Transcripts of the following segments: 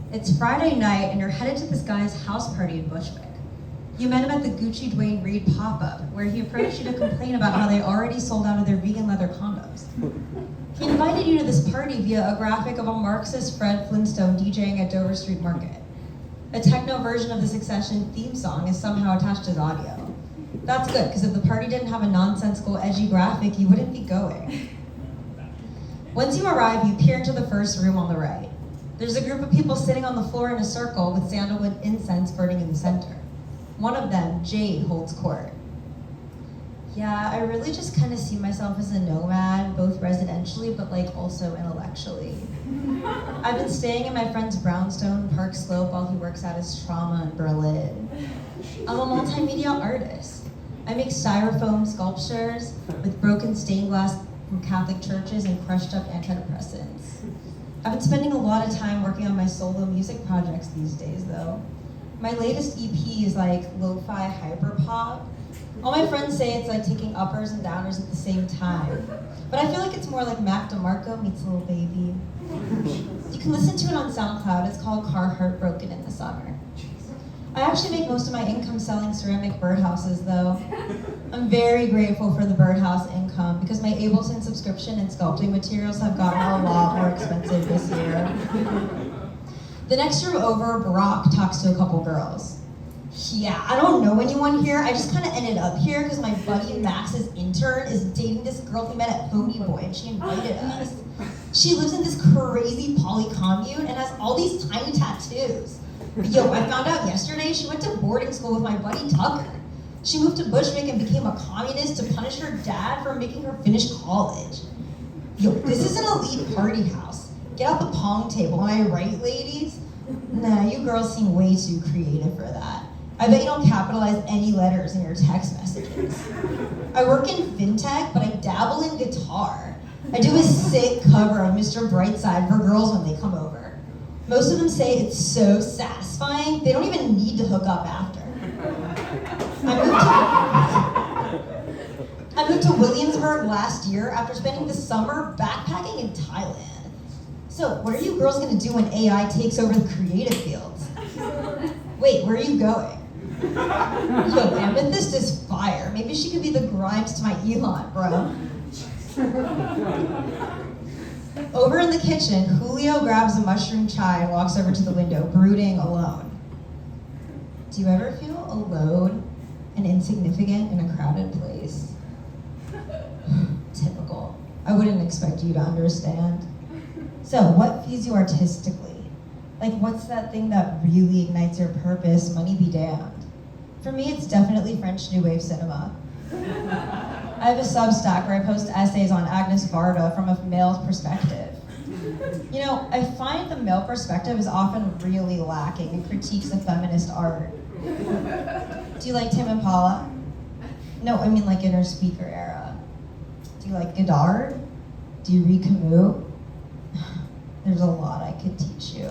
It's Friday night and you're headed to this guy's house party in Bushwick. You met him at the Gucci Dwayne Reed pop-up, where he approached you to complain about how they already sold out of their vegan leather condoms. He invited you to this party via a graphic of a Marxist Fred Flintstone DJing at Dover Street Market. A techno version of the Succession theme song is somehow attached to his audio. That's good, because if the party didn't have a nonsensical, edgy graphic, you wouldn't be going. Once you arrive, you peer into the first room on the right. There's a group of people sitting on the floor in a circle with sandalwood incense burning in the center. One of them, Jade, holds court. Yeah, I really just kind of see myself as a nomad, both residentially, but also intellectually. I've been staying in my friend's brownstone Park Slope while he works out his trauma in Berlin. I'm a multimedia artist. I make styrofoam sculptures with broken stained glass from Catholic churches and crushed up antidepressants. I've been spending a lot of time working on my solo music projects these days, though. My latest EP is lo-fi hyperpop. All my friends say it's like taking uppers and downers at the same time. But I feel like it's more like Mac DeMarco meets Lil Baby. You can listen to it on SoundCloud. It's called Carhartt Broken in the Summer. I actually make most of my income selling ceramic birdhouses, though. I'm very grateful for the birdhouse income because my Ableton subscription and sculpting materials have gotten a lot more expensive this year. The next room over, Barack talks to a couple girls. Yeah, I don't know anyone here. I just kind of ended up here because my buddy Max's intern is dating this girl he met at Pony Boy, and she invited us. She lives in this crazy poly commune and has all these tiny tattoos. Yo, I found out yesterday she went to boarding school with my buddy Tucker. She moved to Bushwick and became a communist to punish her dad for making her finish college. Yo, this is an elite party house. Get out the pong table, am I right, ladies? Nah, you girls seem way too creative for that. I bet you don't capitalize any letters in your text messages. I work in fintech, but I dabble in guitar. I do a sick cover of Mr. Brightside for girls when they come over. Most of them say it's so satisfying, they don't even need to hook up after. I moved to Williamsburg last year after spending the summer backpacking in Thailand. So, what are you girls gonna do when AI takes over the creative fields? Wait, where are you going? Yo, Amethyst is fire. Maybe she could be the Grimes to my Elon, bro. Over in the kitchen, Julio grabs a mushroom chai and walks over to the window, brooding alone. Do you ever feel alone and insignificant in a crowded place? Typical. I wouldn't expect you to understand. So, what feeds you artistically? What's that thing that really ignites your purpose, money be damned? For me, it's definitely French New Wave cinema. I have a Substack where I post essays on Agnes Varda from a male's perspective. You know, I find the male perspective is often really lacking in critiques of feminist art. Do you like Tim Impala? No, I mean in her Speaker era. Do you like Godard? Do you read Camus? There's a lot I could teach you.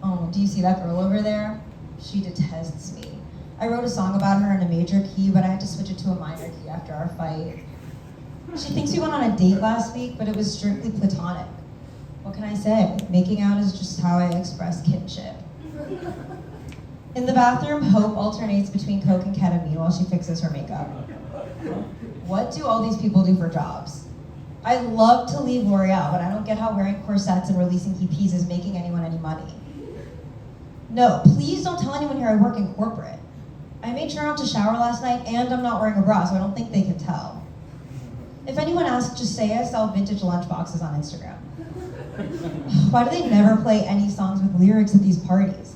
Oh, do you see that girl over there? She detests me. I wrote a song about her in a major key, but I had to switch it to a minor key after our fight. She thinks we went on a date last week, but it was strictly platonic. What can I say? Making out is just how I express kinship. In the bathroom, Hope alternates between coke and ketamine while she fixes her makeup. What do all these people do for jobs? I love to leave L'Oreal, but I don't get how wearing corsets and releasing EPs is making anyone any money. No, please don't tell anyone here I work in corporate. I made sure not to shower last night, and I'm not wearing a bra, so I don't think they can tell. If anyone asks, just say I sell vintage lunchboxes on Instagram. Why do they never play any songs with lyrics at these parties?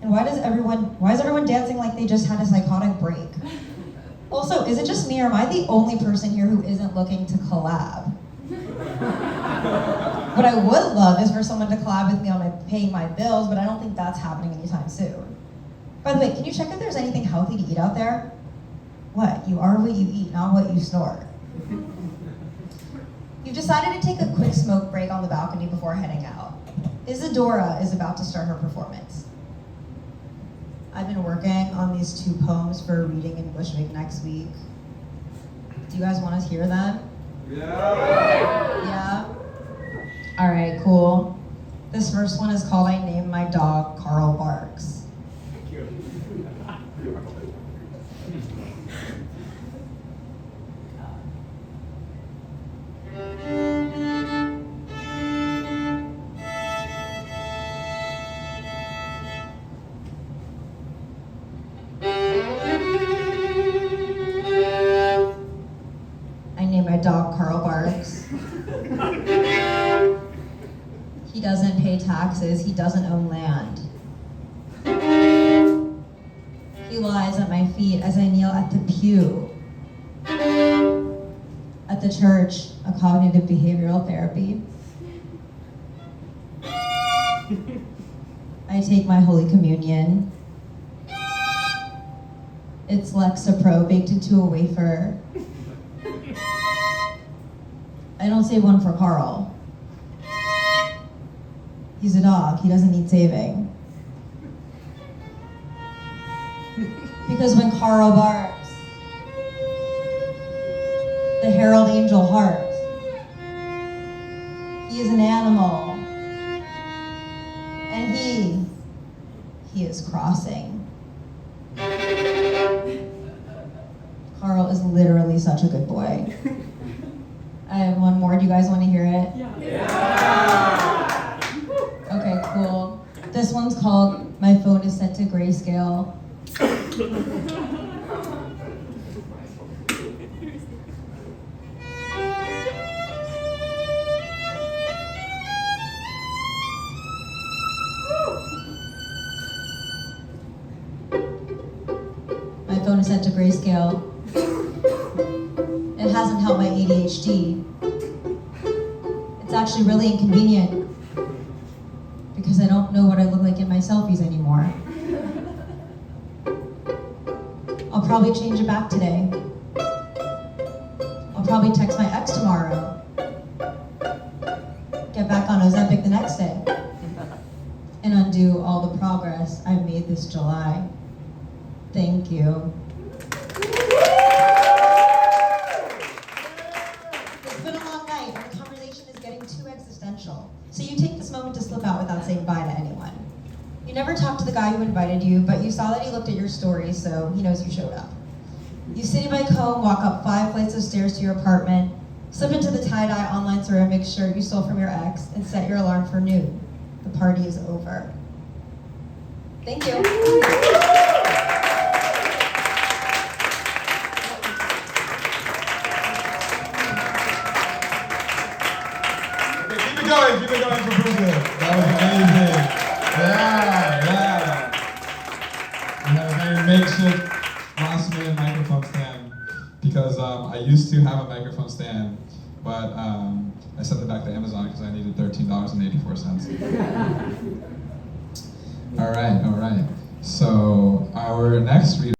And why is everyone dancing like they just had a psychotic break? Also, is it just me, or am I the only person here who isn't looking to collab? What I would love is for someone to collab with me on paying my bills, but I don't think that's happening anytime soon. By the way, can you check if there's anything healthy to eat out there? What? You are what you eat, not what you snort. You've decided to take a quick smoke break on the balcony before heading out. Isadora is about to start her performance. I've been working on these 2 poems for a reading in Bushwick next week. Do you guys want to hear them? Yeah! Yeah? All right, cool. This first one is called I Named My Dog Carl Barks. I named my dog Carl Barks. He doesn't pay taxes, he doesn't own land. He lies at my feet as I kneel at the pew. At the church, a cognitive behavioral therapy. I take my Holy Communion. It's Lexapro baked into a wafer. I don't save one for Carl. He's a dog, he doesn't need saving. Because when Carl barks, the herald angel harks. He is an animal. And he is crossing. Carl is literally such a good boy. I have one more. Do you guys want to hear it? Yeah. Okay, cool. This one's called My Phone is Set to Grayscale. My phone is set to grayscale. It hasn't helped my ADHD. It's actually really inconvenient because I don't know what I look like in my selfies anymore. I'll probably change it back today. I'll probably text my ex tomorrow. Get back on Ozempic the next day. And undo all the progress I've made this July. Thank you. It's been a long night and the conversation is getting too existential. So you take this moment to slip out without saying bye to anyone. You never talked to the guy who invited you, but you saw that he looked at your story, so he knows you showed up. You city bike home, walk up 5 flights of stairs to your apartment, slip into the tie-dye online ceramic shirt you stole from your ex, and set your alarm for noon. The party is over. Thank you. Keep it going for Pooja. That was amazing. Yeah. We have a very makeshift last minute microphone stand because I used to have a microphone stand, but I sent it back to Amazon because I needed $13.84. All right. So our next reader